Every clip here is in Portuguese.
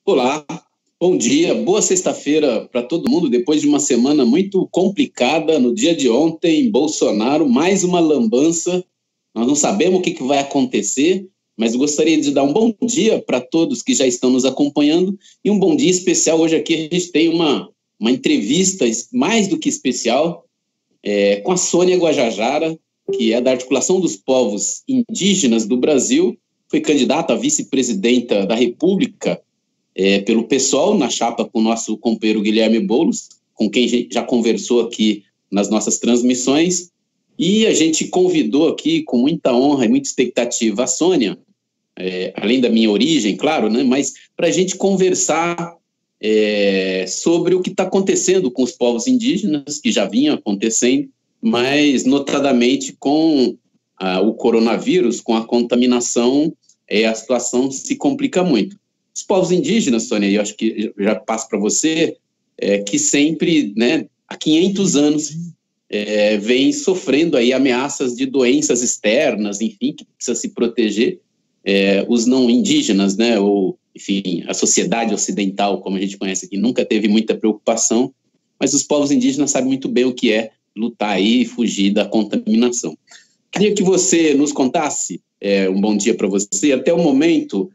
Olá, bom dia, boa sexta-feira para todo mundo. Depois de uma semana muito complicada, no dia de ontem, Bolsonaro, mais uma lambança. Nós não sabemos o que vai acontecer, mas eu gostaria de dar um bom dia para todos que já estão nos acompanhando e um bom dia especial. Hoje aqui a gente tem uma entrevista mais do que especial com a Sônia Guajajara, que é da Articulação dos Povos Indígenas do Brasil, foi candidata a vice-presidenta da República pelo PSOL, na chapa com o nosso companheiro Guilherme Boulos, com quem já conversou aqui nas nossas transmissões, e a gente convidou aqui com muita honra e muita expectativa a Sônia, além da minha origem, claro, né, mas para a gente conversar sobre o que está acontecendo com os povos indígenas, que já vinha acontecendo, mas notadamente com o coronavírus, com a contaminação, a situação se complica muito. Os povos indígenas, Sônia, eu acho que já passo para você, que sempre, né, há 500 anos, vem sofrendo aí ameaças de doenças externas, enfim, que precisa se proteger. Os não indígenas, né, ou, enfim, a sociedade ocidental, como a gente conhece aqui, nunca teve muita preocupação, mas os povos indígenas sabem muito bem o que é lutar aí e fugir da contaminação. Queria que você nos contasse, um bom dia para você, até o momento...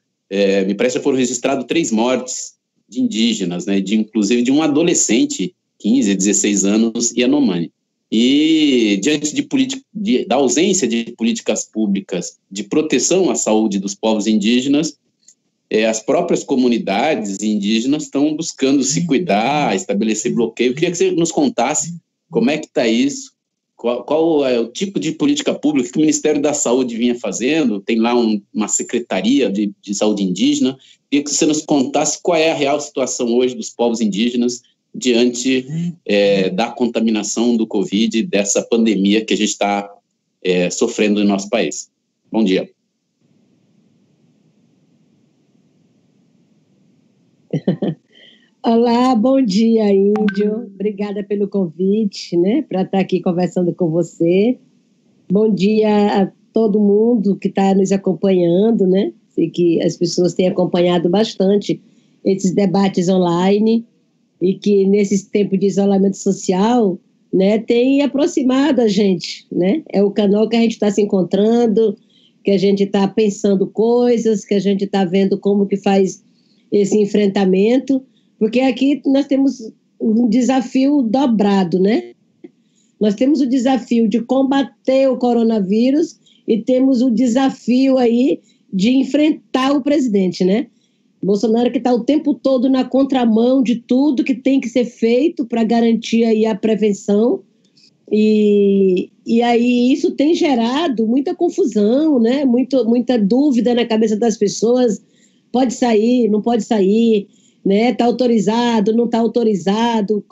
me parece que foram registradas 3 mortes de indígenas, né, inclusive de um adolescente, 15, 16 anos, Yanomami. E diante da ausência de políticas públicas de proteção à saúde dos povos indígenas, as próprias comunidades indígenas estão buscando se cuidar, estabelecer bloqueio. Eu queria que você nos contasse como é que está isso, qual é o tipo de política pública que o Ministério da Saúde vinha fazendo. Tem lá uma secretaria de saúde indígena. Queria que você nos contasse qual é a real situação hoje dos povos indígenas diante da contaminação do Covid, dessa pandemia que a gente está sofrendo no nosso país. Bom dia. Olá, bom dia, Índio. Obrigada pelo convite, né, para estar aqui conversando com você. Bom dia a todo mundo que está nos acompanhando, né? Sei que as pessoas têm acompanhado bastante esses debates online e que nesse tempo de isolamento social, né, tem aproximado a gente, né? É o canal que a gente está se encontrando, que a gente está pensando coisas, que a gente está vendo como que faz esse enfrentamento. Porque aqui nós temos um desafio dobrado, né? Nós temos o desafio de combater o coronavírus e temos o desafio aí de enfrentar o presidente, né? Bolsonaro que está o tempo todo na contramão de tudo que tem que ser feito para garantir aí a prevenção. E aí isso tem gerado muita confusão, né? Muita dúvida na cabeça das pessoas. Pode sair, não pode sair, né? Está autorizado, não está autorizado,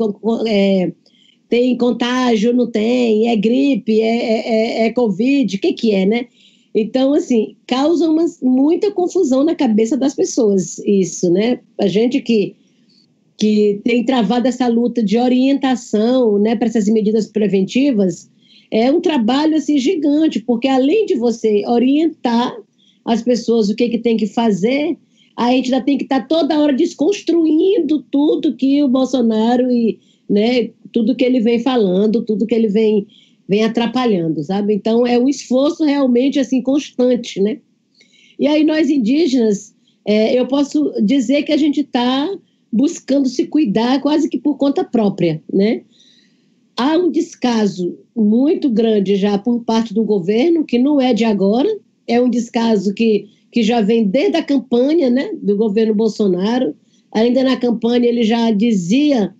tem contágio, não tem, é gripe, é Covid, o que é, né? Então, assim, causa muita confusão na cabeça das pessoas isso, né? A gente que tem travado essa luta de orientação, né, para essas medidas preventivas, é um trabalho, assim, gigante, porque além de você orientar as pessoas o que tem que fazer, a gente ainda tem que estar toda hora desconstruindo tudo que o Bolsonaro né, tudo que ele vem falando, tudo que ele vem atrapalhando, sabe? Então, é um esforço realmente, assim, constante, né? E aí, nós indígenas, eu posso dizer que a gente está buscando se cuidar quase que por conta própria, né? Há um descaso muito grande já por parte do governo, que não é de agora, é um descaso que já vem desde a campanha, né, do governo Bolsonaro. Ainda na campanha ele já dizia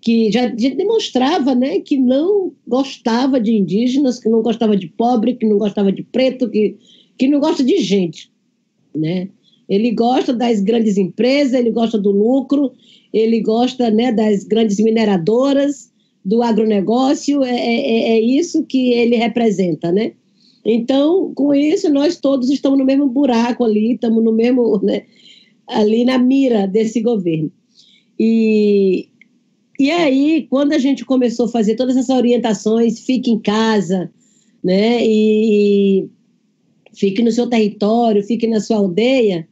que já demonstrava, né, que não gostava de indígenas, que não gostava de pobre, que não gostava de preto, que não gosta de gente, né? Ele gosta das grandes empresas, ele gosta do lucro, ele gosta, né, das grandes mineradoras, do agronegócio, é isso que ele representa, né? Então, com isso, nós todos estamos no mesmo buraco ali, estamos no mesmo, né, ali na mira desse governo. E aí, quando a gente começou a fazer todas essas orientações, fique em casa, né, e fique no seu território, fique na sua aldeia,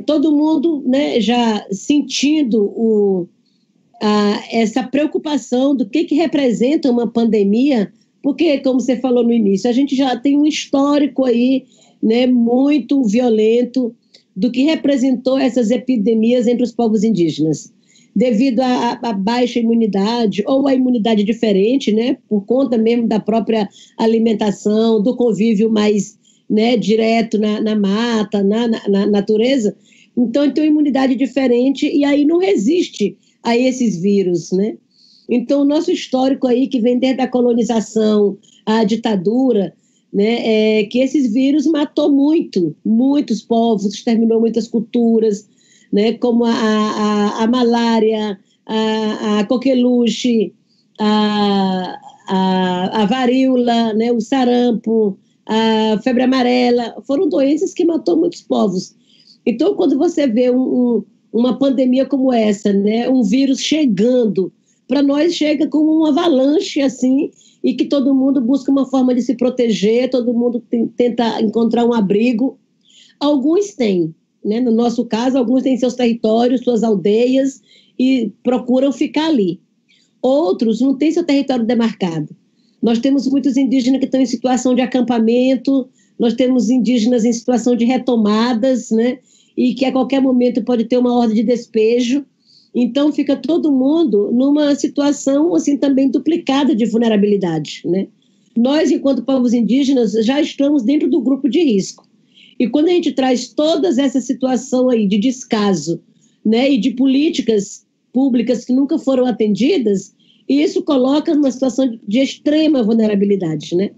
todo mundo, né, já sentindo essa preocupação do que representa uma pandemia, porque, como você falou no início, a gente já tem um histórico aí, né, muito violento do que representou essas epidemias entre os povos indígenas, devido à baixa imunidade ou à imunidade diferente, né, por conta mesmo da própria alimentação, do convívio mais, né, direto na mata, na natureza. Então, tem uma imunidade diferente e aí não resiste a esses vírus, né? Então, o nosso histórico aí, que vem desde a colonização, a ditadura, né, que esses vírus matou muitos povos, exterminou muitas culturas, né, como a malária, a coqueluche, a varíola, né, o sarampo, a febre amarela, foram doenças que matou muitos povos. Então, quando você vê uma pandemia como essa, né, um vírus chegando, para nós chega como uma avalanche, assim, e que todo mundo busca uma forma de se proteger, todo mundo tenta encontrar um abrigo. Alguns têm, né? No nosso caso, alguns têm seus territórios, suas aldeias, e procuram ficar ali. Outros não têm seu território demarcado. Nós temos muitos indígenas que estão em situação de acampamento, nós temos indígenas em situação de retomadas, né? E que a qualquer momento pode ter uma ordem de despejo. Então, fica todo mundo numa situação assim, também duplicada de vulnerabilidade, né? Nós, enquanto povos indígenas, já estamos dentro do grupo de risco. E quando a gente traz toda essa situação aí de descaso, né, e de políticas públicas que nunca foram atendidas, isso coloca numa situação de extrema vulnerabilidade, né?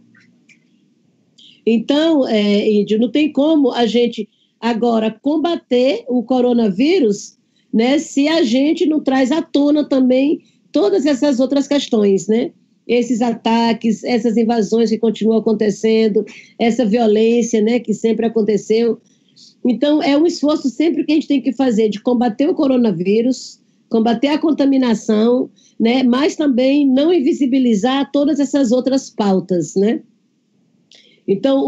Então, Índio, não tem como a gente agora combater o coronavírus, né, se a gente não traz à tona também todas essas outras questões, né? Esses ataques, essas invasões que continuam acontecendo, essa violência, né, que sempre aconteceu. Então, é um esforço sempre que a gente tem que fazer de combater o coronavírus, combater a contaminação, né, mas também não invisibilizar todas essas outras pautas, né? Então,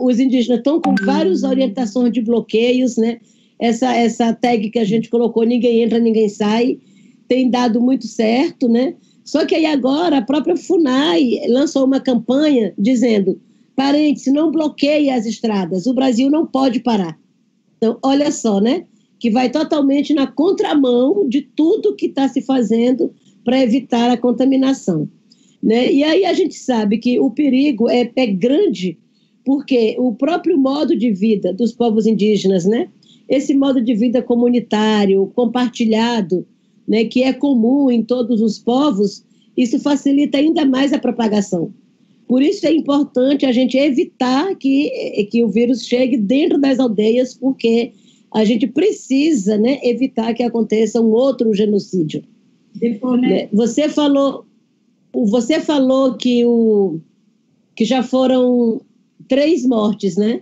os indígenas estão com várias orientações de bloqueios, né? Essa tag que a gente colocou, ninguém entra, ninguém sai, tem dado muito certo, né? Só que aí agora a própria FUNAI lançou uma campanha dizendo, parentes, não bloqueiem as estradas, o Brasil não pode parar. Então, olha só, né? Que vai totalmente na contramão de tudo que está se fazendo para evitar a contaminação, né? E aí a gente sabe que o perigo é grande, porque o próprio modo de vida dos povos indígenas, né? Esse modo de vida comunitário, compartilhado, né, que é comum em todos os povos, isso facilita ainda mais a propagação. Por isso é importante a gente evitar que o vírus chegue dentro das aldeias, porque a gente precisa, né, evitar que aconteça um outro genocídio. Depois, né? Você falou que já foram 3 mortes, né,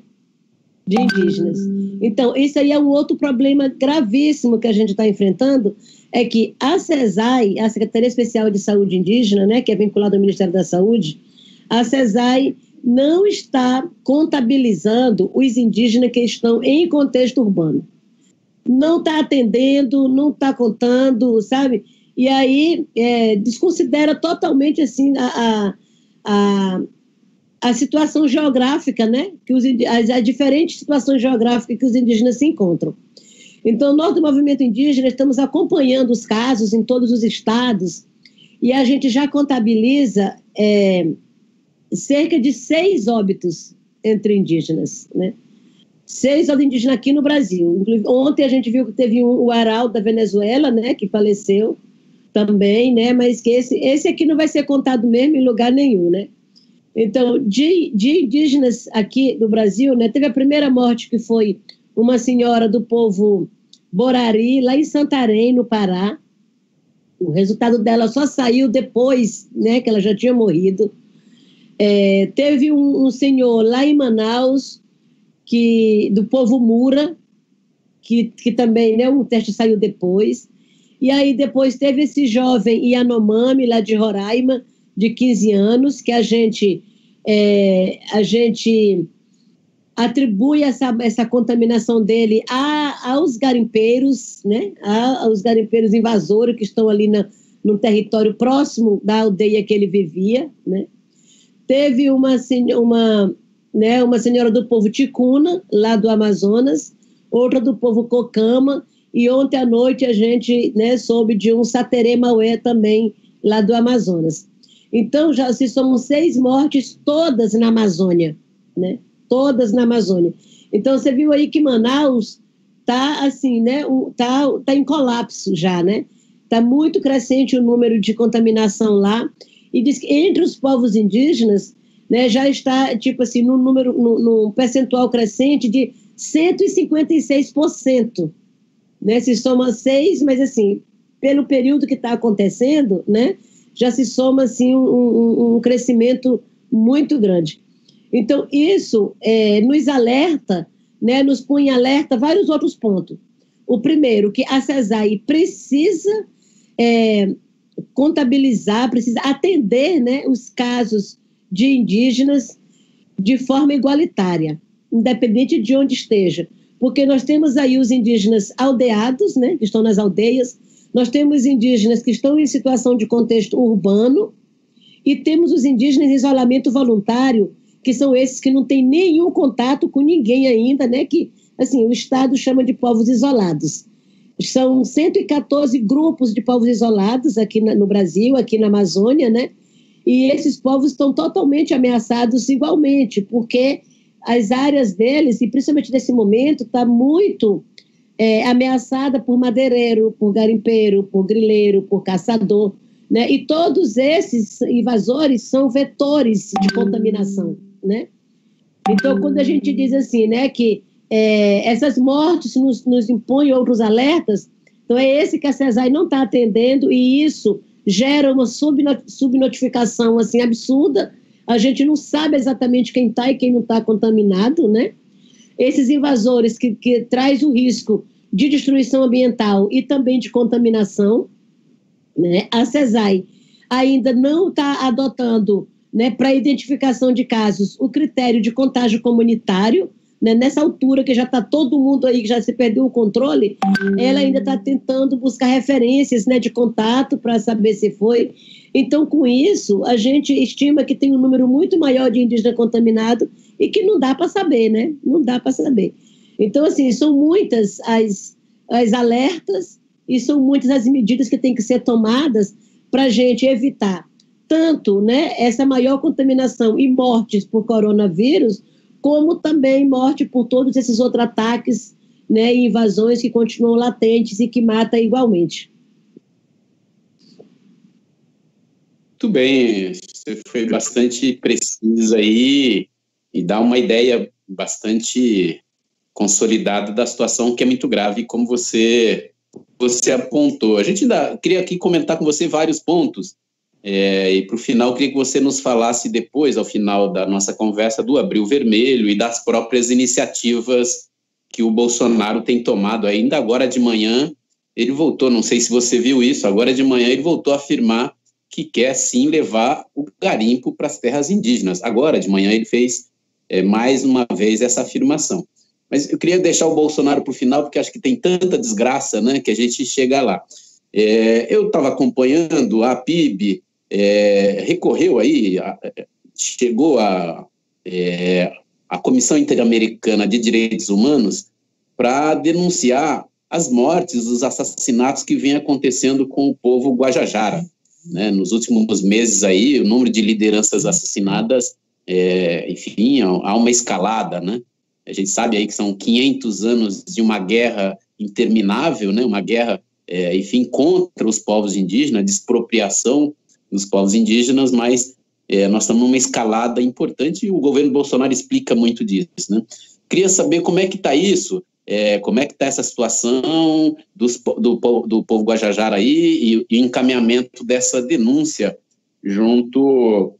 de indígenas. Então, isso aí é um outro problema gravíssimo que a gente está enfrentando, é que a CESAI, a Secretaria Especial de Saúde Indígena, né, que é vinculada ao Ministério da Saúde, a CESAI não está contabilizando os indígenas que estão em contexto urbano. Não está atendendo, não está contando, sabe? E aí desconsidera totalmente assim, a situação geográfica, né? Que as diferentes situações geográficas que os indígenas se encontram. Então, nós do Movimento Indígena estamos acompanhando os casos em todos os estados e a gente já contabiliza cerca de 6 óbitos entre indígenas, né? 6 óbitos indígenas aqui no Brasil. Inclusive, ontem a gente viu que teve o Aral da Venezuela, né? Que faleceu também, né? Mas que esse aqui não vai ser contado mesmo em lugar nenhum, né? Então, de indígenas aqui do Brasil, né, teve a primeira morte, que foi uma senhora do povo Borari, lá em Santarém, no Pará. O resultado dela só saiu depois, né, que ela já tinha morrido. Teve um senhor lá em Manaus, do povo Mura, que também, né, o teste saiu depois. E aí depois teve esse jovem Yanomami, lá de Roraima, de 15 anos, que a gente atribui essa contaminação dele aos garimpeiros, né? Aos garimpeiros invasores que estão ali no território próximo da aldeia que ele vivia, né? Teve uma senhora do povo Ticuna, lá do Amazonas, outra do povo Cocama, e ontem à noite a gente, né, soube de um Sateré Maué também, lá do Amazonas. Então, já se somam 6 mortes, todas na Amazônia, né? Todas na Amazônia. Então, você viu aí que Manaus está assim, né? Tá em colapso já, né? Está muito crescente o número de contaminação lá, e diz que entre os povos indígenas, né, já está, tipo assim, num percentual crescente de 156%, né? Se soma 6, mas assim, pelo período que está acontecendo, né, já se soma assim um crescimento muito grande. Então, isso nos alerta, né, nos põe em alerta vários outros pontos. O primeiro, que a CESAI precisa contabilizar, precisa atender, né, os casos de indígenas de forma igualitária, independente de onde esteja. Porque nós temos aí os indígenas aldeados, né, que estão nas aldeias, nós temos indígenas que estão em situação de contexto urbano e temos os indígenas em isolamento voluntário, que são esses que não têm nenhum contato com ninguém ainda, né, que assim, o Estado chama de povos isolados. São 114 grupos de povos isolados aqui no Brasil, aqui na Amazônia, né? E esses povos estão totalmente ameaçados igualmente, porque as áreas deles, e principalmente nesse momento, está muito ameaçada por madeireiro, por garimpeiro, por grileiro, por caçador, né? E todos esses invasores são vetores de contaminação, né? Então, quando a gente diz assim, né, que essas mortes nos impõem outros alertas, então é esse que a CESAI não está atendendo, e isso gera uma subnotificação assim, absurda. A gente não sabe exatamente quem está e quem não está contaminado, né? Esses invasores que traz o risco de destruição ambiental e também de contaminação, né? A CESAI ainda não está adotando, né, para identificação de casos o critério de contágio comunitário, né? Nessa altura que já está todo mundo aí, que já se perdeu o controle, ela ainda está tentando buscar referências, né, de contato para saber se foi. Então, com isso, a gente estima que tem um número muito maior de indígenas contaminados e que não dá para saber, né? Não dá para saber. Então, assim, são muitas as alertas e são muitas as medidas que têm que ser tomadas para a gente evitar tanto, né, essa maior contaminação e mortes por coronavírus, como também morte por todos esses outros ataques, né, e invasões que continuam latentes e que matam igualmente. Muito bem, você foi bastante precisa aí e dá uma ideia bastante consolidada da situação, que é muito grave, como você apontou. A gente queria aqui comentar com você vários pontos, e para o final queria que você nos falasse depois, ao final da nossa conversa, do Abril Vermelho e das próprias iniciativas que o Bolsonaro tem tomado. Ainda agora de manhã ele voltou, não sei se você viu isso, agora de manhã ele voltou a afirmar que quer sim levar o garimpo para as terras indígenas. Agora de manhã ele fez mais uma vez essa afirmação. Mas eu queria deixar o Bolsonaro para o final, porque acho que tem tanta desgraça, né, que a gente chega lá. Eu estava acompanhando a PIB, recorreu aí, chegou a Comissão Interamericana de Direitos Humanos para denunciar as mortes, os assassinatos que vem acontecendo com o povo Guajajara, né? Nos últimos meses aí, o número de lideranças assassinadas, enfim, há uma escalada, né? A gente sabe aí que são 500 anos de uma guerra interminável, né? Uma guerra, enfim, contra os povos indígenas, de expropriação dos povos indígenas, mas nós estamos numa escalada importante e o governo Bolsonaro explica muito disso, né? Queria saber como é que está isso, como é que está essa situação do povo Guajajara aí e o encaminhamento dessa denúncia junto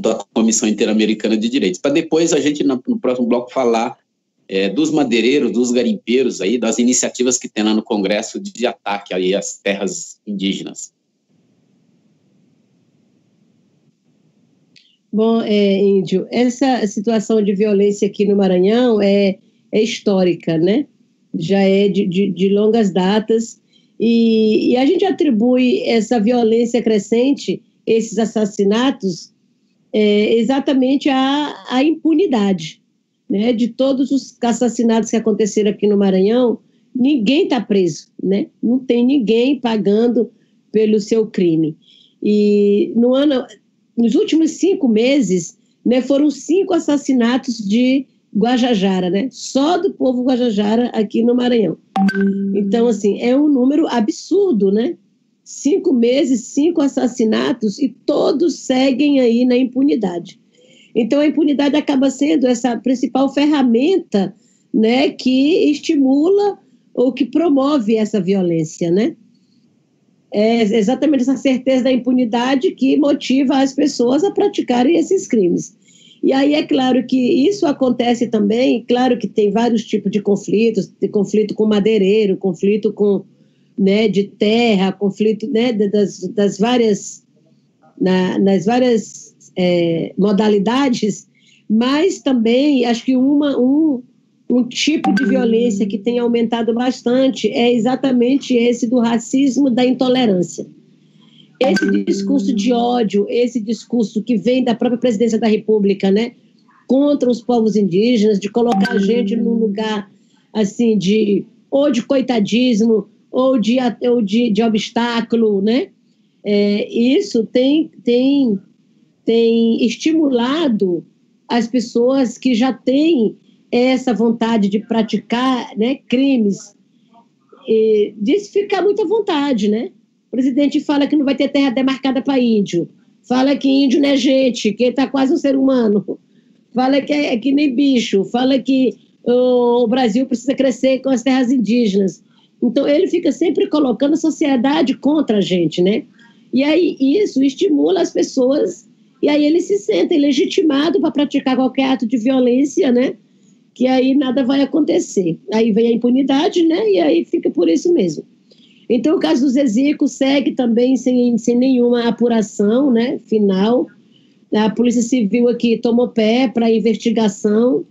à Comissão Interamericana de Direitos, para depois a gente, no próximo bloco, falar dos madeireiros, dos garimpeiros, aí, das iniciativas que tem lá no Congresso de ataque aí às terras indígenas. Bom, Índio, essa situação de violência aqui no Maranhão é histórica, né? Já é de longas datas, e a gente atribui essa violência crescente, esses assassinatos, exatamente à impunidade, né? De todos os assassinatos que aconteceram aqui no Maranhão, ninguém está preso, né? Não tem ninguém pagando pelo seu crime. E nos últimos 5 meses, né, foram 5 assassinatos de Guajajara, né? Só do povo Guajajara aqui no Maranhão. Então, assim, é um número absurdo, né? 5 meses, 5 assassinatos, e todos seguem aí na impunidade. Então, a impunidade acaba sendo essa principal ferramenta, né, que estimula ou que promove essa violência, né? É exatamente essa certeza da impunidade que motiva as pessoas a praticarem esses crimes. E aí é claro que isso acontece também, claro que tem vários tipos de conflitos, tem conflito com madeireiro, conflito com, né, de terra, conflito, né, das várias, nas várias modalidades, mas também acho que um tipo de violência que tem aumentado bastante é exatamente esse do racismo, da intolerância. Esse discurso de ódio, esse discurso que vem da própria presidência da República, né, contra os povos indígenas, de colocar a gente num lugar assim ou de coitadismo ou de obstáculo, né? Isso tem estimulado as pessoas que já têm essa vontade de praticar, né, crimes, de ficar muito à vontade, né? O presidente fala que não vai ter terra demarcada para índio, fala que índio não é gente, que está quase um ser humano, fala que é que nem bicho, fala que o Brasil precisa crescer com as terras indígenas. Então, ele fica sempre colocando a sociedade contra a gente, né? E aí isso estimula as pessoas, e aí eles se sentem legitimados para praticar qualquer ato de violência, né? Que aí nada vai acontecer. Aí vem a impunidade, né? E aí fica por isso mesmo. Então, o caso do Zezico segue também sem nenhuma apuração, né, final. A Polícia Civil aqui tomou pé para a investigação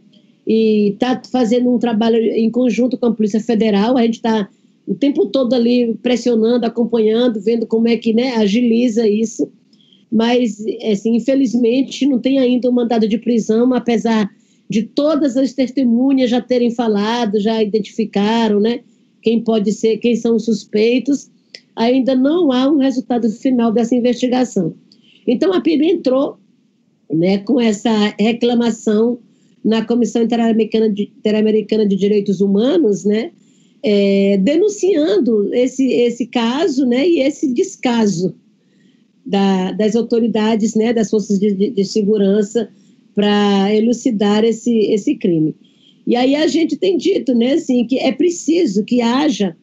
e está fazendo um trabalho em conjunto com a Polícia Federal. A gente está o tempo todo ali pressionando, acompanhando, vendo como é que, né, agiliza isso. Mas, assim, infelizmente, não tem ainda um mandado de prisão, apesar de todas as testemunhas já terem falado, já identificaram, né, quem pode ser, quem são os suspeitos. Ainda não há um resultado final dessa investigação. Então, a PIB entrou, né, com essa reclamação na Comissão Interamericana de Direitos Humanos, né, denunciando esse caso, né, e esse descaso das autoridades, né, das forças de segurança para elucidar esse crime. E aí a gente tem dito, né, assim, que é preciso que haja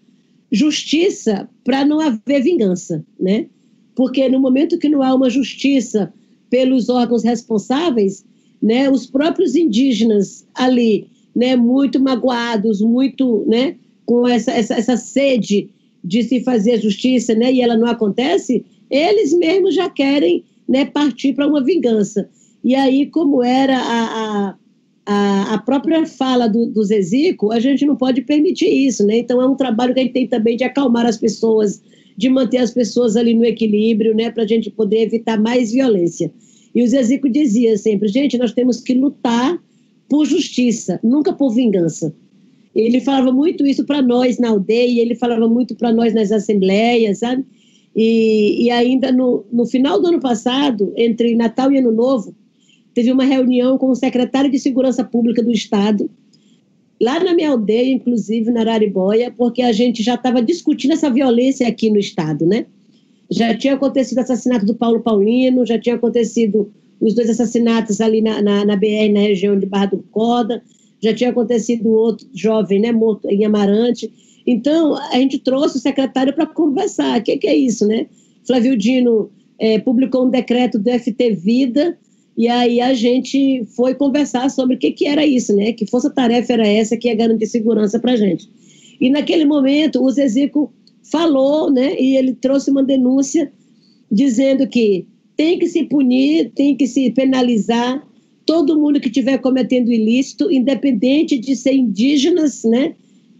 justiça para não haver vingança, né? Porque no momento que não há uma justiça pelos órgãos responsáveis, né, os próprios indígenas ali, né, muito magoados, muito, né, com essa sede de se fazer justiça, né, e ela não acontece, eles mesmos já querem, né, partir para uma vingança. E aí, como era a própria fala do Zezico, a gente não pode permitir isso, né? Então, é um trabalho que a gente tem também de acalmar as pessoas, de manter as pessoas ali no equilíbrio, né, para a gente poder evitar mais violência. E o Zezico dizia sempre, gente, nós temos que lutar por justiça, nunca por vingança. Ele falava muito isso para nós na aldeia, ele falava muito para nós nas assembleias, sabe? E ainda no final do ano passado, entre Natal e Ano Novo, teve uma reunião com o secretário de Segurança Pública do Estado, lá na minha aldeia, inclusive, na Araribóia, porque a gente já estava discutindo essa violência aqui no Estado, né? Já tinha acontecido o assassinato do Paulo Paulino, já tinha acontecido os 2 assassinatos ali na BR, na região de Barra do Corda, já tinha acontecido outro jovem, né, morto em Amarante. Então, a gente trouxe o secretário para conversar. O que é isso, né? Flávio Dino publicou um decreto do FT Vida, e aí a gente foi conversar sobre o que era isso, né? Que força-tarefa era essa que ia garantir segurança para a gente. E naquele momento, o Zezico falou, né? E ele trouxe uma denúncia dizendo que tem que se punir, tem que se penalizar todo mundo que estiver cometendo ilícito, independente de ser indígenas, né?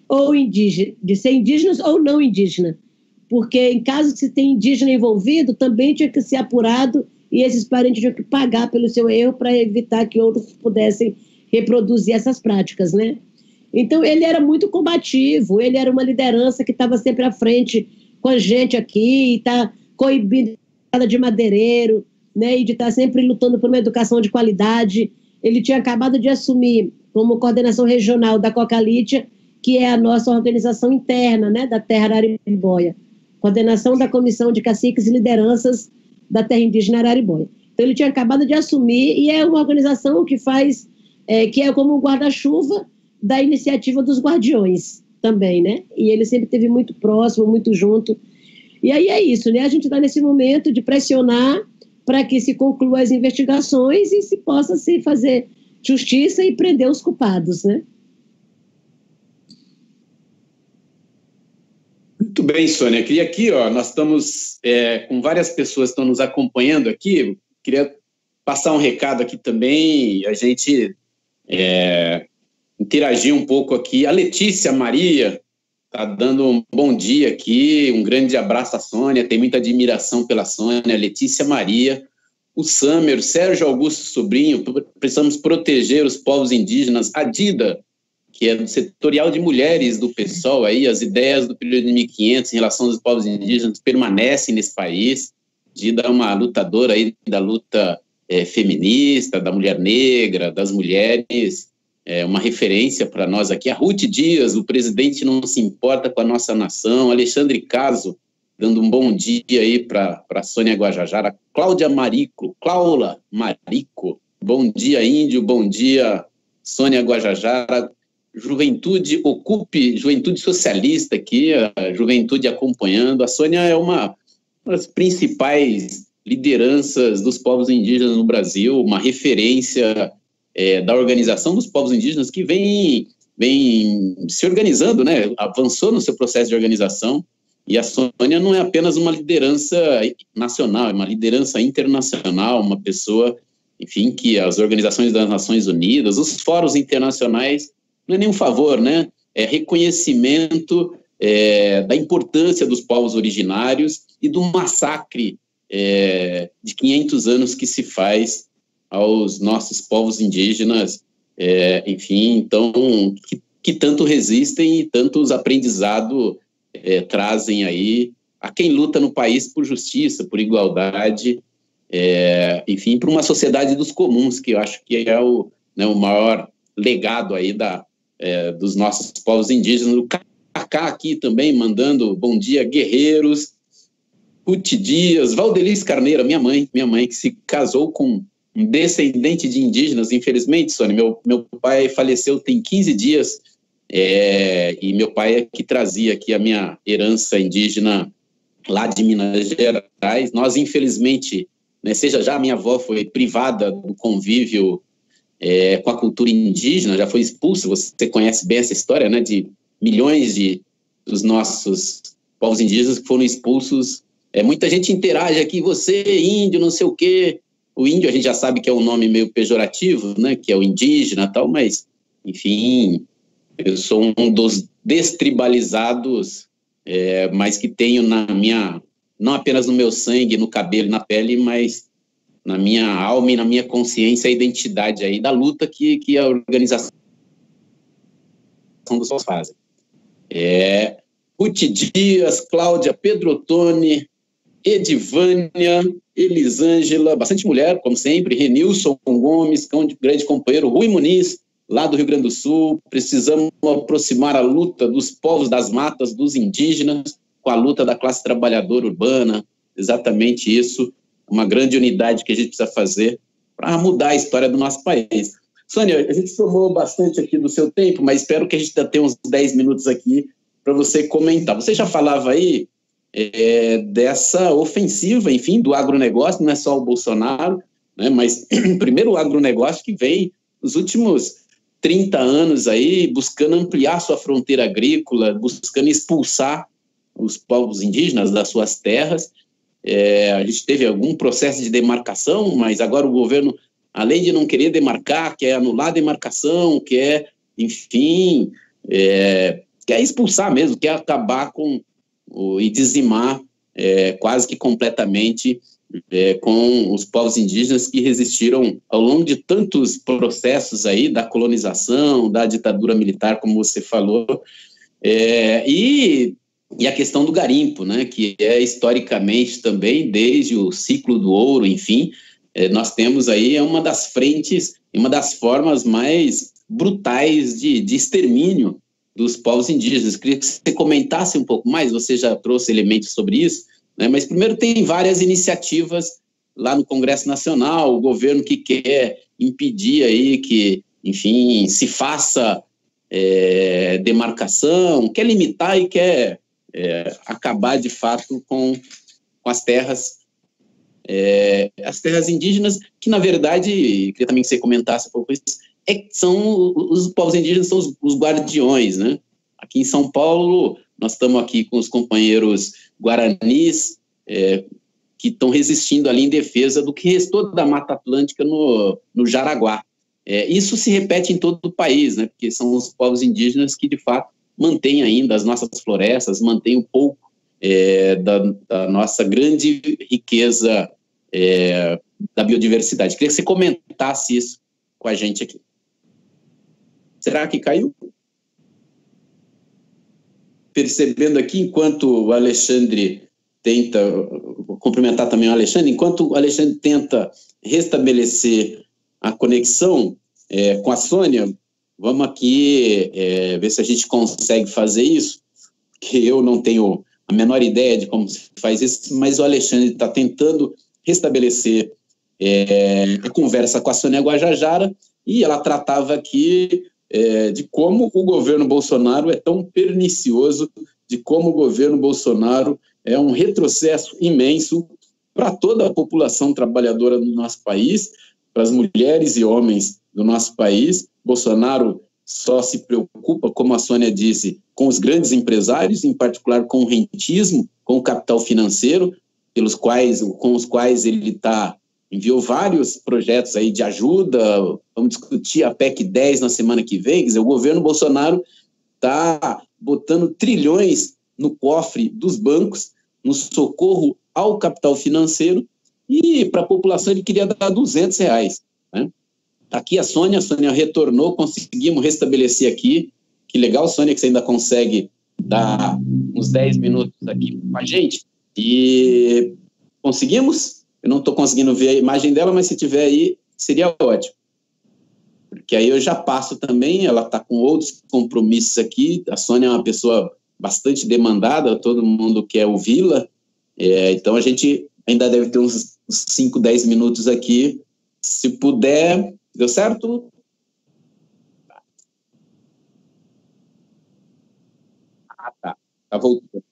Ou de ser indígenas ou não indígena. Porque em caso que se tem indígena envolvido, também tinha que ser apurado e esses parentes tinham que pagar pelo seu erro para evitar que outros pudessem reproduzir essas práticas, né? Então, ele era muito combativo, ele era uma liderança que estava sempre à frente com a gente aqui, e está coibindo de madeireiro, né, e de estar sempre lutando por uma educação de qualidade. Ele tinha acabado de assumir como coordenação regional da Cocalítia, que é a nossa organização interna, né, da Terra Araribóia, coordenação da Comissão de Caciques e Lideranças da Terra Indígena Araribóia. Então, ele tinha acabado de assumir e é uma organização que faz, que é como um guarda-chuva da iniciativa dos Guardiões também, né? E ele sempre esteve muito próximo, muito junto. E aí é isso, né? A gente está nesse momento de pressionar para que se concluam as investigações e se possa se fazer justiça e prender os culpados, né? Muito bem, Sônia. Queria aqui, nós estamos com várias pessoas que estão nos acompanhando aqui. Queria passar um recado aqui também, a gente interagir um pouco aqui. A Letícia Maria está dando um bom dia aqui, um grande abraço à Sônia, tem muita admiração pela Sônia. Letícia Maria, o Samer, Sérgio Augusto Sobrinho, precisamos proteger os povos indígenas. A Dida, que é do setorial de mulheres do PSOL, aí, as ideias do período de 1500 em relação aos povos indígenas permanecem nesse país. Dida é uma lutadora aí da luta feminista, da mulher negra, das mulheres, uma referência para nós aqui. A Ruth Dias, o presidente não se importa com a nossa nação. Alexandre Caso, dando um bom dia aí para Sônia Guajajara. Cláudia Marico, bom dia, Índio, bom dia, Sônia Guajajara. Juventude Ocupe, Juventude Socialista aqui, a Juventude acompanhando. A Sônia é uma das principais lideranças dos povos indígenas no Brasil, uma referência da organização dos povos indígenas que vem se organizando, né? Avançou no seu processo de organização, e a Sônia não é apenas uma liderança nacional, é uma liderança internacional, uma pessoa, enfim, que as organizações das Nações Unidas, os fóruns internacionais, não é nenhum favor, né? É reconhecimento da importância dos povos originários e do massacre de 500 anos que se faz aos nossos povos indígenas, enfim, então, que tanto resistem e tantos aprendizados trazem aí a quem luta no país por justiça, por igualdade, enfim, para uma sociedade dos comuns, que eu acho que é o maior legado aí dos nossos povos indígenas. O Cacá aqui também mandando bom dia, guerreiros. Ruth Dias, Valdeliz Carneiro, minha mãe que se casou com um descendente de indígenas, infelizmente, Sônia, meu pai faleceu tem 15 dias, e meu pai é que trazia aqui a minha herança indígena lá de Minas Gerais. Nós, infelizmente, né, seja já a minha avó foi privada do convívio com a cultura indígena, já foi expulsa, você conhece bem essa história, né, de milhões dos nossos povos indígenas que foram expulsos. Muita gente interage aqui, você, índio, não sei o quê. O índio a gente já sabe que é um nome meio pejorativo, né, que é o indígena e tal, mas, enfim, eu sou um dos destribalizados, mas que tenho não apenas no meu sangue, no cabelo e na pele, mas na minha alma e na minha consciência, a identidade aí da luta que a organização dos povos fazem. Ruth Dias, Cláudia, Pedro Ottoni, Edivânia, Elisângela, bastante mulher, como sempre, Renilson Gomes, grande companheiro, Rui Muniz, lá do Rio Grande do Sul. Precisamos aproximar a luta dos povos das matas, dos indígenas, com a luta da classe trabalhadora urbana, exatamente isso, uma grande unidade que a gente precisa fazer para mudar a história do nosso país. Sônia, a gente tomou bastante aqui do seu tempo, mas espero que a gente ainda tenha uns 10 minutos aqui para você comentar. Você já falava aí dessa ofensiva, enfim, do agronegócio, não é só o Bolsonaro, né, mas primeiro o agronegócio que vem nos últimos 30 anos aí buscando ampliar sua fronteira agrícola, buscando expulsar os povos indígenas das suas terras. A gente teve algum processo de demarcação, mas agora o governo, além de não querer demarcar, quer anular a demarcação, quer, enfim, quer expulsar mesmo, quer acabar com e dizimar quase que completamente com os povos indígenas que resistiram ao longo de tantos processos aí da colonização, da ditadura militar, como você falou, e a questão do garimpo, né, que é historicamente também, desde o ciclo do ouro, enfim, nós temos aí uma das frentes, uma das formas mais brutais de extermínio dos povos indígenas. Queria que você comentasse um pouco mais, você já trouxe elementos sobre isso, né, mas primeiro tem várias iniciativas lá no Congresso Nacional, o governo que quer impedir aí que, enfim, se faça demarcação, quer limitar e quer acabar de fato com as terras indígenas, que na verdade, queria também que você comentasse um pouco isso, são os povos indígenas, são os guardiões, né? Aqui em São Paulo, nós estamos aqui com os companheiros guaranis, que estão resistindo ali em defesa do que restou da Mata Atlântica no Jaraguá. Isso se repete em todo o país, né? Porque são os povos indígenas que, de fato, mantêm ainda as nossas florestas, mantêm um pouco da nossa grande riqueza da biodiversidade. Queria que você comentasse isso com a gente aqui. Será que caiu? Percebendo aqui, enquanto o Alexandre tenta, vou cumprimentar também o Alexandre, enquanto o Alexandre tenta restabelecer a conexão com a Sônia, vamos aqui ver se a gente consegue fazer isso, que eu não tenho a menor ideia de como se faz isso, mas o Alexandre está tentando restabelecer a conversa com a Sônia Guajajara, e ela tratava aqui de como o governo Bolsonaro é tão pernicioso, de como o governo Bolsonaro é um retrocesso imenso para toda a população trabalhadora do nosso país, para as mulheres e homens do nosso país. Bolsonaro só se preocupa, como a Sônia disse, com os grandes empresários, em particular com o rentismo, com o capital financeiro, com os quais ele enviou vários projetos aí de ajuda. Vamos discutir a PEC 10 na semana que vem. Quer dizer, o governo Bolsonaro está botando trilhões no cofre dos bancos, no socorro ao capital financeiro, e para a população ele queria dar R$200, né? Aqui a Sônia retornou, conseguimos restabelecer aqui. Que legal, Sônia, que você ainda consegue dar uns 10 minutos aqui com a gente. E conseguimos? Eu não estou conseguindo ver a imagem dela, mas se tiver aí, seria ótimo. Porque aí eu já passo também, ela está com outros compromissos aqui. A Sônia é uma pessoa bastante demandada, todo mundo quer ouvi-la. Então a gente ainda deve ter uns 5, 10 minutos aqui. Se puder, deu certo? Tá voltando.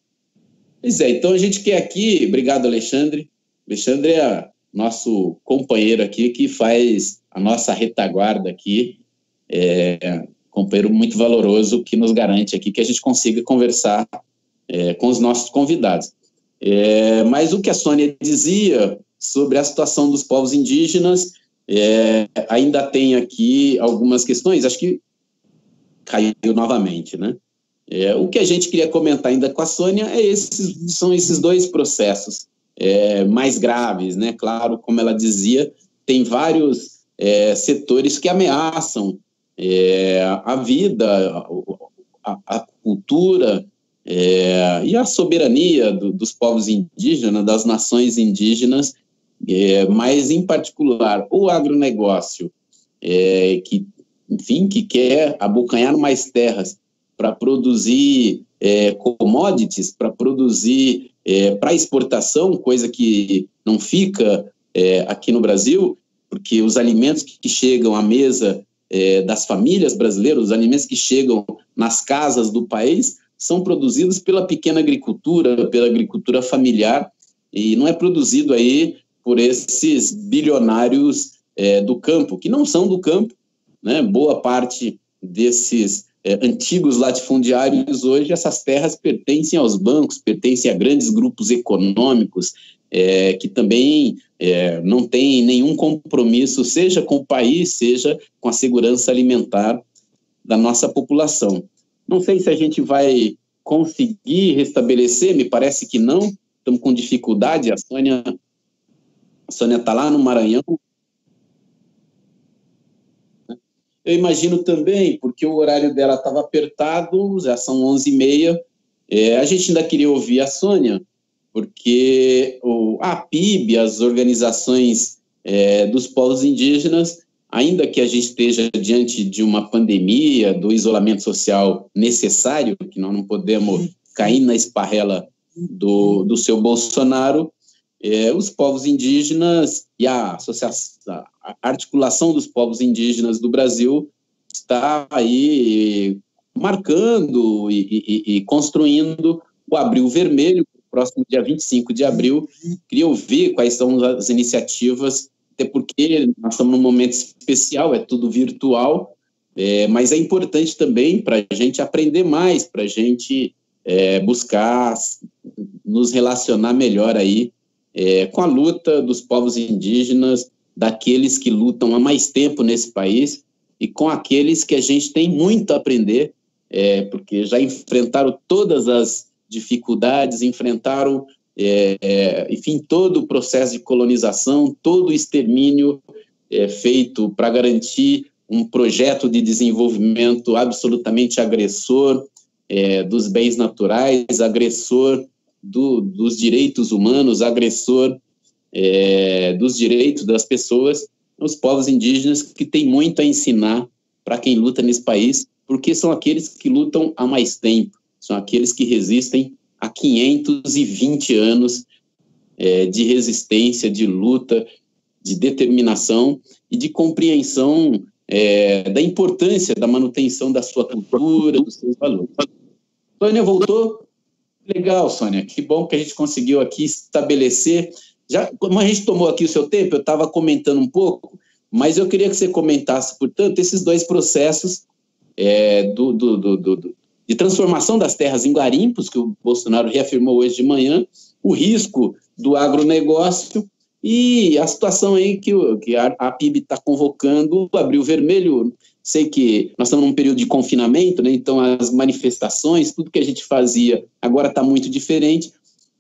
Pois então a gente quer aqui, obrigado Alexandre. Alexandre é nosso companheiro aqui que faz a nossa retaguarda aqui, companheiro muito valoroso que nos garante aqui que a gente consiga conversar com os nossos convidados. Mas o que a Sônia dizia sobre a situação dos povos indígenas, ainda tem aqui algumas questões, acho que caiu novamente, né? O que a gente queria comentar ainda com a Sônia são esses dois processos mais graves, né? Claro, como ela dizia, tem vários setores que ameaçam a vida, a cultura e a soberania dos povos indígenas, das nações indígenas, mas em particular o agronegócio, que quer abocanhar mais terras para produzir commodities, para produzir para exportação, coisa que não fica aqui no Brasil, porque os alimentos que chegam à mesa das famílias brasileiras, os alimentos que chegam nas casas do país, são produzidos pela pequena agricultura, pela agricultura familiar, e não é produzido aí por esses bilionários do campo, que não são do campo, né? Boa parte desses antigos latifundiários hoje, essas terras pertencem aos bancos, pertencem a grandes grupos econômicos que também não tem nenhum compromisso, seja com o país, seja com a segurança alimentar da nossa população. Não sei se a gente vai conseguir restabelecer, me parece que não, estamos com dificuldade. A Sônia está lá no Maranhão. Eu imagino também, porque o horário dela estava apertado, já são 11h30, a gente ainda queria ouvir a Sônia, porque a APIB, as organizações dos povos indígenas, ainda que a gente esteja diante de uma pandemia, do isolamento social necessário, que nós não podemos cair na esparrela do seu Bolsonaro, os povos indígenas e a articulação dos povos indígenas do Brasil está aí marcando e construindo o Abril Vermelho, próximo dia 25 de abril. Queria ouvir quais são as iniciativas, até porque nós estamos num momento especial, é tudo virtual, mas é importante também para a gente aprender mais, para a gente buscar nos relacionar melhor aí com a luta dos povos indígenas, daqueles que lutam há mais tempo nesse país e com aqueles que a gente tem muito a aprender, porque já enfrentaram todas as dificuldades, enfrentaram, enfim, todo o processo de colonização, todo o extermínio feito para garantir um projeto de desenvolvimento absolutamente agressor dos bens naturais, agressor dos direitos humanos, agressor dos direitos das pessoas. Os povos indígenas que têm muito a ensinar para quem luta nesse país, porque são aqueles que lutam há mais tempo, são aqueles que resistem há 520 anos de resistência, de luta, de determinação e de compreensão da importância da manutenção da sua cultura, dos seus valores. Sônia voltou? Legal, Sônia, que bom que a gente conseguiu aqui estabelecer. Já, como a gente tomou aqui o seu tempo, eu estava comentando um pouco, mas eu queria que você comentasse, portanto, esses dois processos de transformação das terras em garimpos, que o Bolsonaro reafirmou hoje de manhã, o risco do agronegócio e a situação aí que a APIB está convocando, o Abril Vermelho. Sei que nós estamos num período de confinamento, né? Então as manifestações, tudo que a gente fazia agora está muito diferente,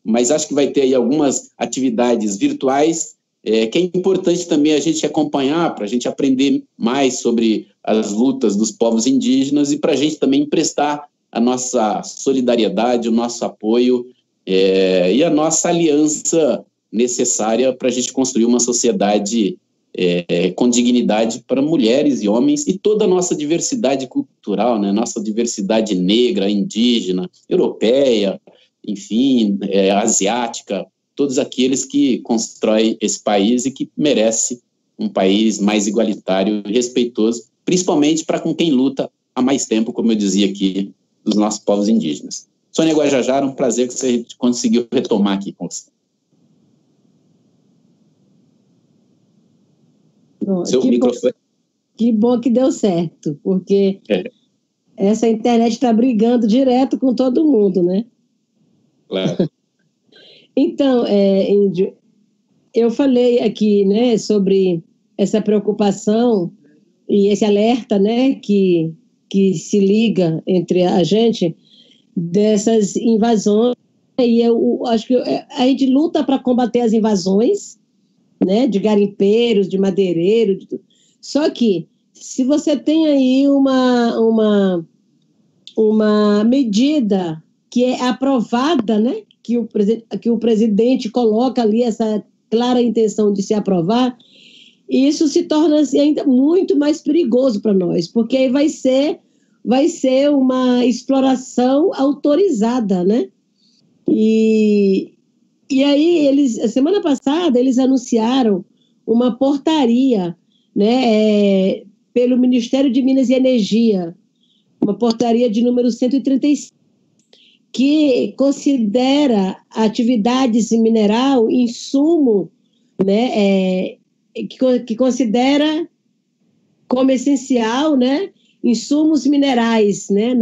mas acho que vai ter aí algumas atividades virtuais, que é importante também a gente acompanhar, para a gente aprender mais sobre as lutas dos povos indígenas e para a gente também prestar a nossa solidariedade, o nosso apoio e a nossa aliança necessária para a gente construir uma sociedade com dignidade para mulheres e homens e toda a nossa diversidade cultural, né? Nossa diversidade negra, indígena, europeia, enfim, asiática, todos aqueles que constroem esse país e que merece um país mais igualitário e respeitoso, principalmente para com quem luta há mais tempo, como eu dizia aqui, dos nossos povos indígenas. Sônia Guajajara, um prazer que você conseguiu retomar aqui com você. Bom, que bom que deu certo, porque essa internet está brigando direto com todo mundo, né? Claro. Então, Índio, eu falei aqui, né, sobre essa preocupação e esse alerta, né, que se liga entre a gente dessas invasões, e eu acho que a gente luta para combater as invasões, né, de garimpeiros, de madeireiros, só que se você tem aí uma medida que é aprovada, né, que o presidente coloca ali essa clara intenção de se aprovar, isso se torna assim, ainda muito mais perigoso para nós, porque aí vai ser uma exploração autorizada, né? E aí, a semana passada, eles anunciaram uma portaria, né, pelo Ministério de Minas e Energia, uma portaria de número 135, que considera atividades mineral insumo, né, que considera como essencial, né, insumos minerais, né,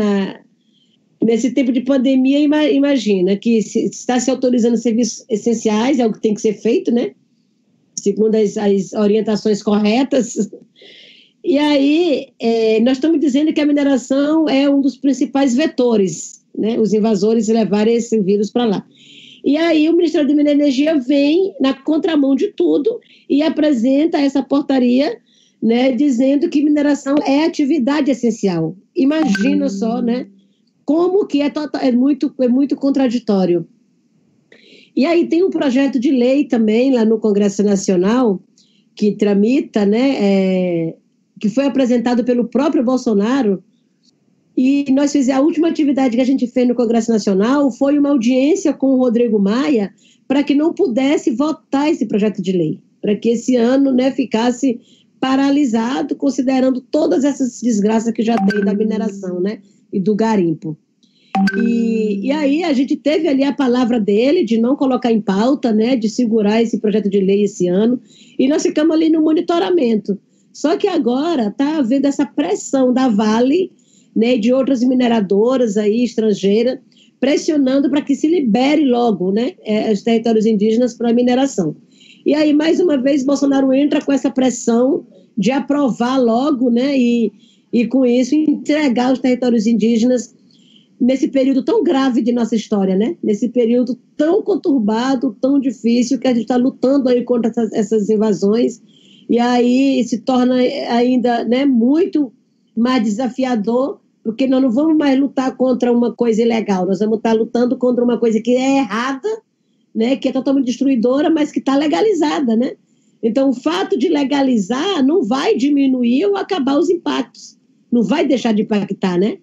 Nesse tempo de pandemia, imagina que está se autorizando serviços essenciais, é o que tem que ser feito, né? Segundo as orientações corretas. E aí, nós estamos dizendo que a mineração é um dos principais vetores, né? Os invasores levarem esse vírus para lá. E aí, o Ministério da Minas e Energia vem na contramão de tudo e apresenta essa portaria, né, dizendo que mineração é atividade essencial. Imagina só, né? Como que é muito contraditório. E aí tem um projeto de lei também lá no Congresso Nacional que tramita, né, que foi apresentado pelo próprio Bolsonaro, e a última atividade que a gente fez no Congresso Nacional foi uma audiência com o Rodrigo Maia para que não pudesse votar esse projeto de lei, para que esse ano, né, ficasse paralisado, considerando todas essas desgraças que já tem da mineração, né, e do garimpo. E aí a gente teve ali a palavra dele de não colocar em pauta, né, de segurar esse projeto de lei esse ano, e nós ficamos ali no monitoramento. Só que agora está havendo essa pressão da Vale, né, de outras mineradoras aí estrangeiras, pressionando para que se libere logo, né, os territórios indígenas para a mineração. E aí, mais uma vez, Bolsonaro entra com essa pressão de aprovar logo, né, e com isso entregar os territórios indígenas nesse período tão grave de nossa história, né? Nesse período tão conturbado, tão difícil, que a gente está lutando aí contra essas invasões, e aí se torna ainda, né, muito mais desafiador, porque nós não vamos mais lutar contra uma coisa ilegal, nós vamos estar lutando contra uma coisa que é errada, né, que é totalmente destruidora, mas que está legalizada, né? Então, o fato de legalizar não vai diminuir ou acabar os impactos, não vai deixar de impactar, né?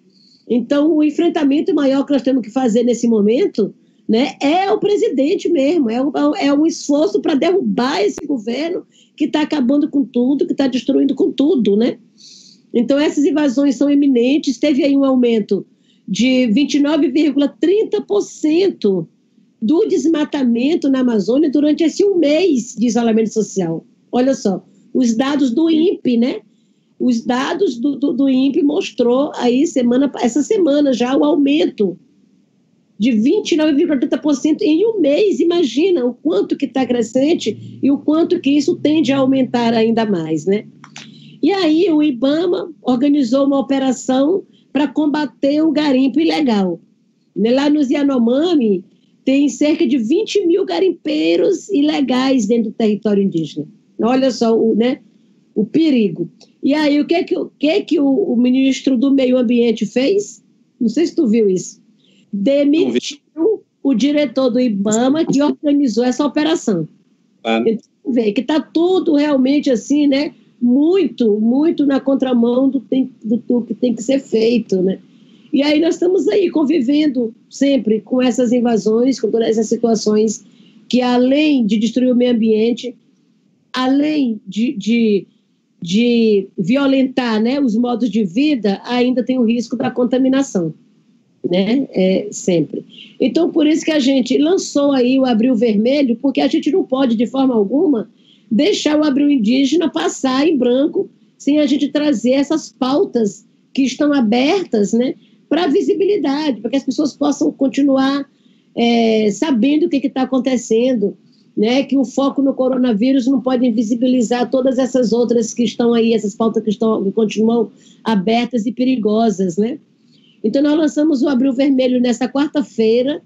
Então, o enfrentamento maior que nós temos que fazer nesse momento, né, é o presidente mesmo, é um esforço para derrubar esse governo que está acabando com tudo, que está destruindo com tudo, né? Então, essas invasões são iminentes. Teve aí um aumento de 29,30% do desmatamento na Amazônia durante esse um mês de isolamento social. Olha só, os dados do INPE, né? Os dados do INPE mostrou aí essa semana já o aumento de 29,30% em um mês. Imagina o quanto que está crescente e o quanto que isso tende a aumentar ainda mais, né? E aí o IBAMA organizou uma operação para combater o garimpo ilegal. Lá nos Yanomami tem cerca de 20 mil garimpeiros ilegais dentro do território indígena. Olha só, né, o perigo. E aí, o que o ministro do Meio Ambiente fez? Não sei se tu viu isso. Demitiu o diretor do IBAMA que organizou essa operação. Então, vê que está tudo realmente assim, né? Muito, muito na contramão do que tem que ser feito, né? E aí nós estamos aí convivendo sempre com essas invasões, com todas essas situações que, além de destruir o meio ambiente, além de violentar, né, os modos de vida, ainda tem o risco da contaminação, né, sempre. Então, por isso que a gente lançou aí o Abril Vermelho, porque a gente não pode, de forma alguma, deixar o Abril Indígena passar em branco, sem a gente trazer essas pautas que estão abertas, né, para a visibilidade, para que as pessoas possam continuar sabendo o que está acontecendo, né, que o foco no coronavírus não pode invisibilizar todas essas outras que estão aí, essas pautas que continuam abertas e perigosas, né? Então, nós lançamos o Abril Vermelho nessa quarta-feira,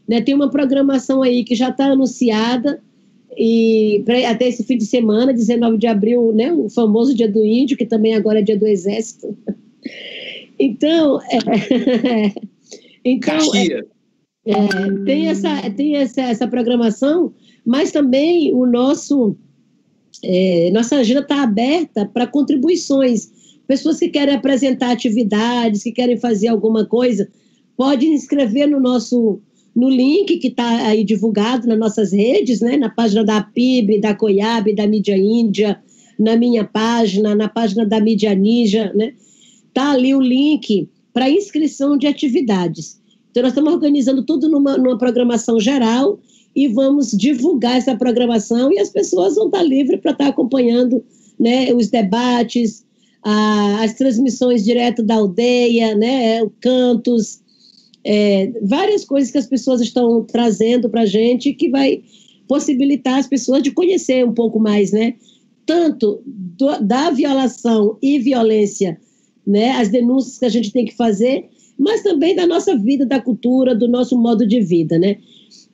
né, tem uma programação aí que já está anunciada, e até esse fim de semana, 19 de abril, né, o famoso Dia do Índio, que também agora é Dia do Exército. Então, tem essa programação, mas também nossa agenda está aberta para contribuições. Pessoas que querem apresentar atividades, que querem fazer alguma coisa, podem inscrever no link que está aí divulgado nas nossas redes, né? Na página da PIB, da COIAB, da Mídia Índia, na minha página, na página da Mídia Ninja, né? Está ali o link para inscrição de atividades. Então, nós estamos organizando tudo numa programação geral e vamos divulgar essa programação e as pessoas vão estar livres para estar acompanhando, né, os debates, as transmissões direto da aldeia, né, o cantos, várias coisas que as pessoas estão trazendo para a gente que vai possibilitar as pessoas de conhecer um pouco mais, né? Tanto da violação e violência, né? As denúncias que a gente tem que fazer, mas também da nossa vida, da cultura, do nosso modo de vida, né?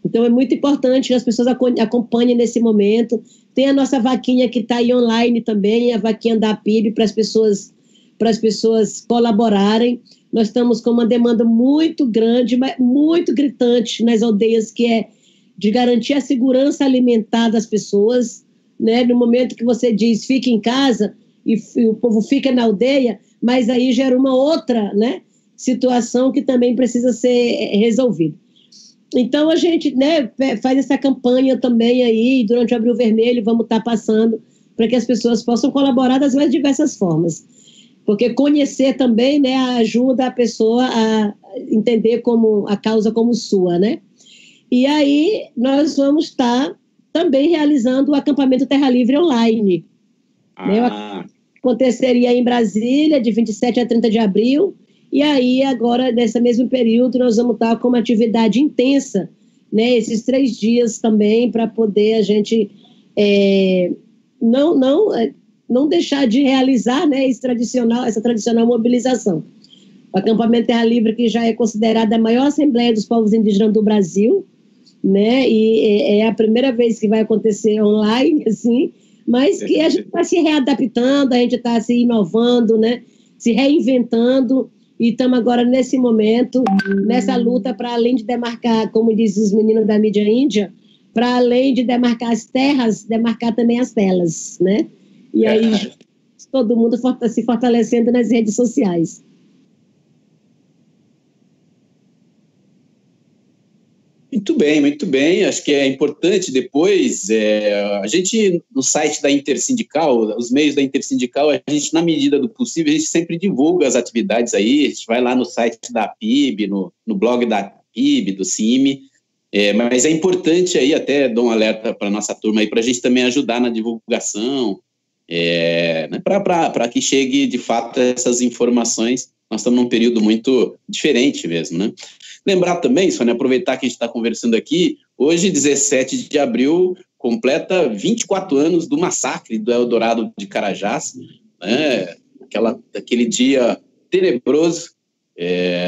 Então é muito importante que as pessoas acompanhem nesse momento. Tem a nossa vaquinha que está aí online também, a vaquinha da PIB para as pessoas colaborarem. Nós estamos com uma demanda muito grande, muito gritante nas aldeias, que é de garantir a segurança alimentar das pessoas, né? No momento que você diz fica em casa e o povo fica na aldeia, mas aí gera uma outra, né, situação que também precisa ser resolvida. Então a gente, né, faz essa campanha também aí, durante o Abril Vermelho, vamos estar passando para que as pessoas possam colaborar das mais diversas formas. Porque conhecer também, né, ajuda a pessoa a entender como a causa como sua, né? E aí nós vamos estar também realizando o acampamento Terra Livre online. Né? Aconteceria em Brasília, de 27 a 30 de abril, e aí agora, nesse mesmo período, nós vamos estar com uma atividade intensa, né, esses 3 dias também, para poder a gente não deixar de realizar, né, essa tradicional mobilização. O acampamento Terra Livre, que já é considerada a maior assembleia dos povos indígenas do Brasil, né, e é a primeira vez que vai acontecer online, assim, mas que a gente está se readaptando, a gente está se inovando, né, se reinventando, e estamos agora nesse momento, nessa luta para além de demarcar, como dizem os meninos da mídia índia, para além de demarcar as terras, demarcar também as telas, né, e aí todo mundo se fortalecendo nas redes sociais. Muito bem, muito bem. Acho que é importante depois, a gente, no site da Intersindical, os meios da Intersindical, a gente, na medida do possível, a gente sempre divulga as atividades aí, a gente vai lá no site da PIB, no blog da PIB, do CIMI, mas é importante aí, até dou um alerta para a nossa turma aí, para a gente também ajudar na divulgação, né, para que chegue, de fato, essas informações. Nós estamos num período muito diferente mesmo, né? Lembrar também, Sônia, aproveitar que a gente está conversando aqui, hoje, 17 de abril, completa 24 anos do massacre do Eldorado de Carajás, né? Aquele dia tenebroso,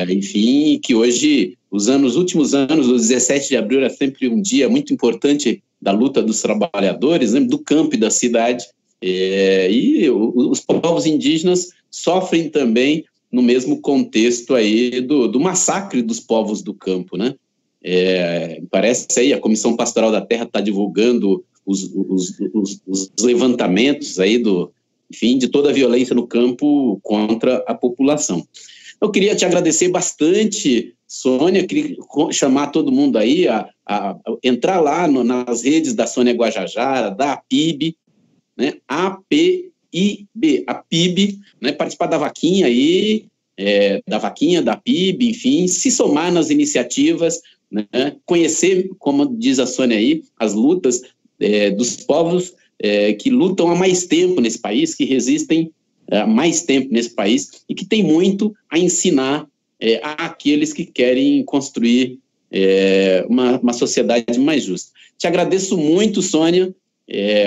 enfim, que hoje, os últimos anos, o 17 de abril era sempre um dia muito importante da luta dos trabalhadores, né, do campo e da cidade, e os povos indígenas sofrem também no mesmo contexto aí do massacre dos povos do campo, né? Parece aí a Comissão Pastoral da Terra está divulgando os levantamentos aí enfim, de toda a violência no campo contra a população. Eu queria te agradecer bastante, Sônia, queria chamar todo mundo aí a entrar lá nas redes da Sônia Guajajara, da PIB, né? A PIB, né, participar da vaquinha aí, da PIB, enfim, se somar nas iniciativas, né, conhecer, como diz a Sônia aí, as lutas dos povos que lutam há mais tempo nesse país, que resistem há mais tempo nesse país e que tem muito a ensinar àqueles que querem construir uma sociedade mais justa. Te agradeço muito, Sônia.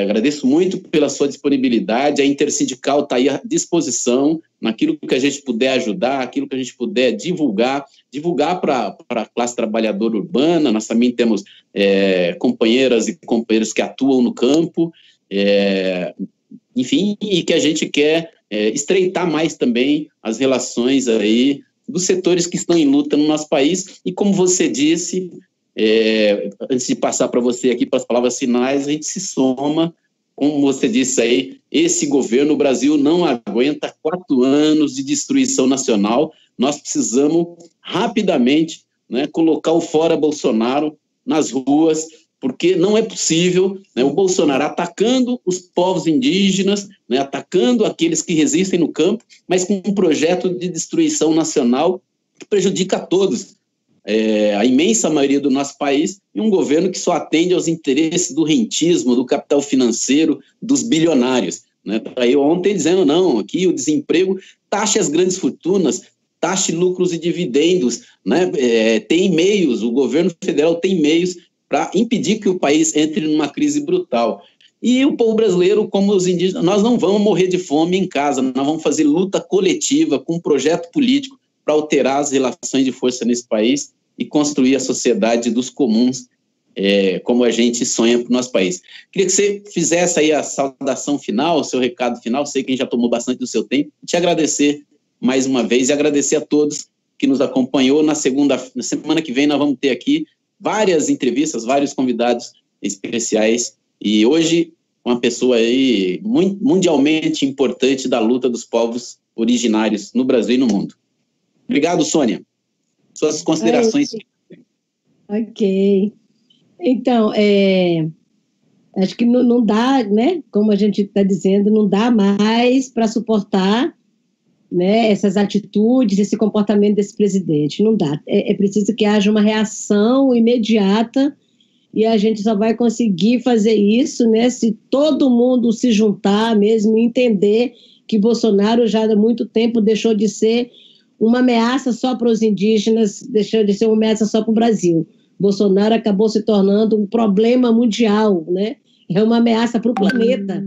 Agradeço muito pela sua disponibilidade. A Intersindical está aí à disposição naquilo que a gente puder ajudar, aquilo que a gente puder divulgar para a classe trabalhadora urbana. Nós também temos companheiras e companheiros que atuam no campo, enfim, e que a gente quer estreitar mais também as relações aí dos setores que estão em luta no nosso país. E como você disse, antes de passar para você aqui para as palavras finais, a gente se soma, como você disse aí, esse governo, o Brasil não aguenta 4 anos de destruição nacional, nós precisamos rapidamente, né, colocar o fora Bolsonaro nas ruas, porque não é possível, né, o Bolsonaro atacando os povos indígenas, né, atacando aqueles que resistem no campo, mas com um projeto de destruição nacional que prejudica a todos. A imensa maioria do nosso país, e um governo que só atende aos interesses do rentismo, do capital financeiro, dos bilionários. Né? Aí ontem dizendo, não, aqui o desemprego, taxa as grandes fortunas, taxe lucros e dividendos, né? Tem meios, o governo federal tem meios para impedir que o país entre numa crise brutal. E o povo brasileiro, como os indígenas, nós não vamos morrer de fome em casa, nós vamos fazer luta coletiva com um projeto político para alterar as relações de força nesse país e construir a sociedade dos comuns, como a gente sonha para o nosso país. Queria que você fizesse aí a saudação final, o seu recado final, sei que a gente já tomou bastante do seu tempo, te agradecer mais uma vez e agradecer a todos que nos acompanhou. Na semana que vem nós vamos ter aqui várias entrevistas, vários convidados especiais, e hoje uma pessoa aí mundialmente importante da luta dos povos originários no Brasil e no mundo. Obrigado, Sônia. Suas considerações. Ok. Então, acho que não dá, né? Como a gente está dizendo, não dá mais para suportar, né, essas atitudes, esse comportamento desse presidente. Não dá. É preciso que haja uma reação imediata, e a gente só vai conseguir fazer isso, né, se todo mundo se juntar mesmo e entender que Bolsonaro já há muito tempo deixou de ser uma ameaça só para os indígenas, deixou de ser uma ameaça só para o Brasil. Bolsonaro acabou se tornando um problema mundial, né? É uma ameaça para o planeta.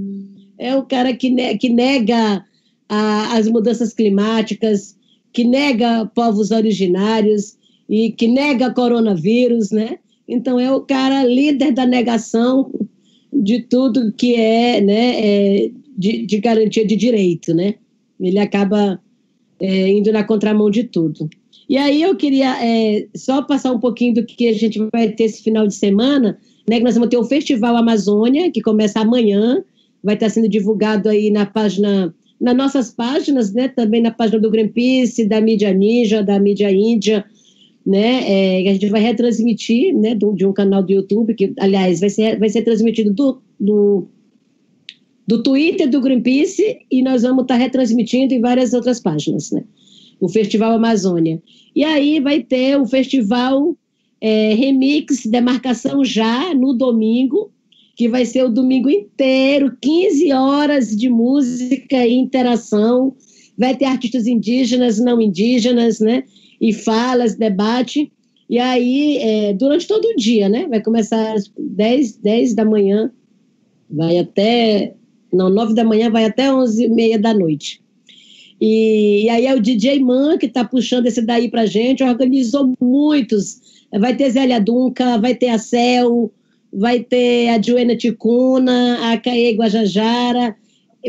É o cara que nega as mudanças climáticas, que nega povos originários e que nega coronavírus, né? Então, é o cara líder da negação de tudo que é, né, de garantia de direito, né? Ele acaba indo na contramão de tudo. E aí eu queria só passar um pouquinho do que a gente vai ter esse final de semana, né? Que nós vamos ter o Festival Amazônia, que começa amanhã, vai estar sendo divulgado aí nas nossas páginas, né? Também na página do Greenpeace, da Mídia Ninja, da Mídia Índia, né? A gente vai retransmitir, né, de um canal do YouTube, que, aliás, vai ser transmitido do Twitter do Greenpeace, e nós vamos estar retransmitindo em várias outras páginas, né? O Festival Amazônia. E aí vai ter o Festival Remix Demarcação Já, no domingo, que vai ser o domingo inteiro, 15 horas de música e interação. Vai ter artistas indígenas, não indígenas, né? E falas, debate. E aí, durante todo o dia, né? Vai começar às 10 da manhã, vai até... Não, 9 da manhã, vai até 11h30 da noite. E aí é o DJ Man que está puxando esse daí pra gente, organizou muitos. Vai ter Zélia Dunca, vai ter a Cel, vai ter a Joana Ticuna, a Caê Guajajara,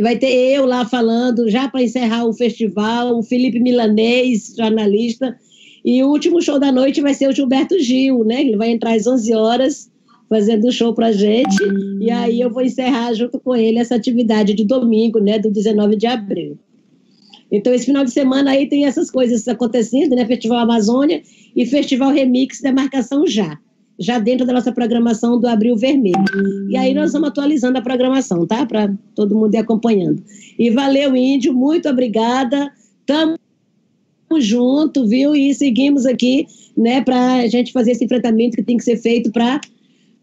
vai ter eu lá falando, já para encerrar o festival, o Felipe Milanês, jornalista, e o último show da noite vai ser o Gilberto Gil, né? Ele vai entrar às 11 horas, fazendo um show pra gente, e aí eu vou encerrar junto com ele essa atividade de domingo, né, do 19 de abril. Então, esse final de semana aí tem essas coisas acontecendo, né, Festival Amazônia e Festival Remix Demarcação já dentro da nossa programação do Abril Vermelho. E aí nós vamos atualizando a programação, tá? Para todo mundo ir acompanhando. E valeu, Índio, muito obrigada, tamo junto, viu? E seguimos aqui, né, para a gente fazer esse enfrentamento que tem que ser feito para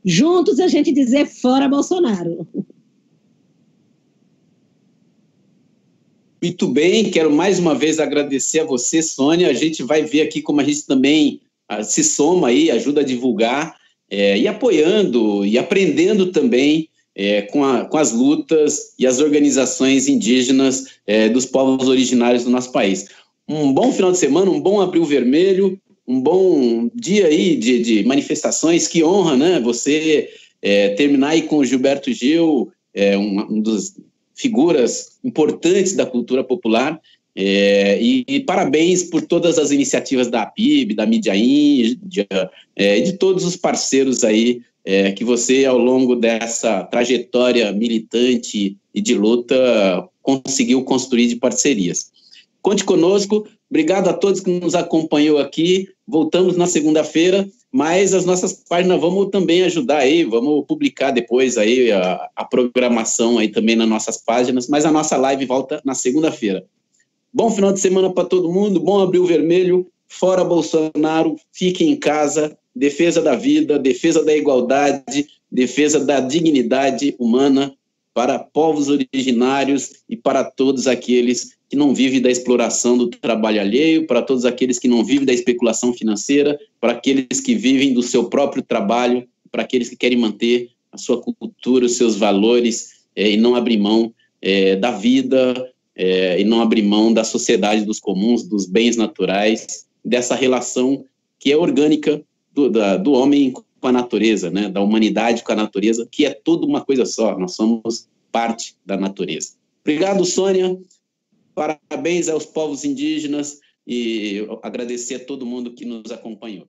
juntos a gente dizer fora Bolsonaro. Muito bem, quero mais uma vez agradecer a você, Sônia. A gente vai ver aqui como a gente também se soma aí, ajuda a divulgar, e apoiando e aprendendo também com as lutas e as organizações indígenas dos povos originários do nosso país. Um bom final de semana, um bom Abril Vermelho, um bom dia aí de manifestações. Que honra, né? Você terminar aí com o Gilberto Gil, um dos figuras importantes da cultura popular, e parabéns por todas as iniciativas da APIB, da Mídia Índia, de todos os parceiros aí que você, ao longo dessa trajetória militante e de luta, conseguiu construir de parcerias. Conte conosco, obrigado a todos que nos acompanhou aqui, voltamos na segunda-feira, mas as nossas páginas vamos também ajudar aí, vamos publicar depois aí a programação aí também nas nossas páginas, mas a nossa live volta na segunda-feira. Bom final de semana para todo mundo, bom Abril Vermelho, fora Bolsonaro, fique em casa, defesa da vida, defesa da igualdade, defesa da dignidade humana, para povos originários e para todos aqueles que não vivem da exploração do trabalho alheio, para todos aqueles que não vivem da especulação financeira, para aqueles que vivem do seu próprio trabalho, para aqueles que querem manter a sua cultura, os seus valores, e não abrir mão da vida, e não abrir mão da sociedade dos comuns, dos bens naturais, dessa relação que é orgânica do homem com a natureza, né? Da humanidade com a natureza, que é tudo uma coisa só, nós somos parte da natureza. Obrigado, Sônia, parabéns aos povos indígenas e agradecer a todo mundo que nos acompanhou.